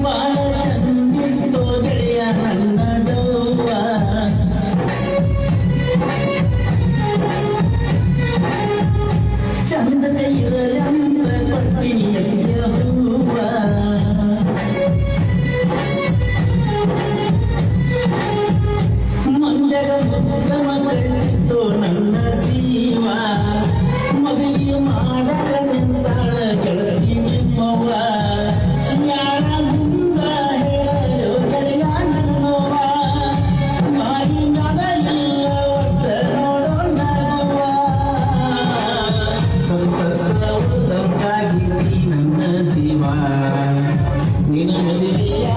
ಬಾಳ ಚಂದಿತ್ತು ಗೆಳೆಯ ನನ್ನ ಡವ್ವ ಚಂದದ ಇರಲಂದ್ರ ಕೊಟ್ಟಿನಿಯ ಹೂವ ಮಂಜಗ ಮುಗ್ಗ ಮಗಳಿತ್ತು ನನ್ನ ಜೀವ ಮದುವೆ ಮಾಡಕ ನಿಂತಾಳ ಗೆಳತಿ ನಿಮ್ಮವ್ವ ಜ್ಞಾನ ಮುಂದ ಹೇಳಲು ಗೆಳೆಯ ನನ್ನವ್ವ ಮಾರಿ ಮದ ಇಲ್ಲ ಒಟ್ಟ ನೋಡೋಣ ಸಂಸದ ಉತ್ತಮವಾಗಿ ನನ್ನ ಜೀವ ನಿನ್ನ ಮದುವೆಯ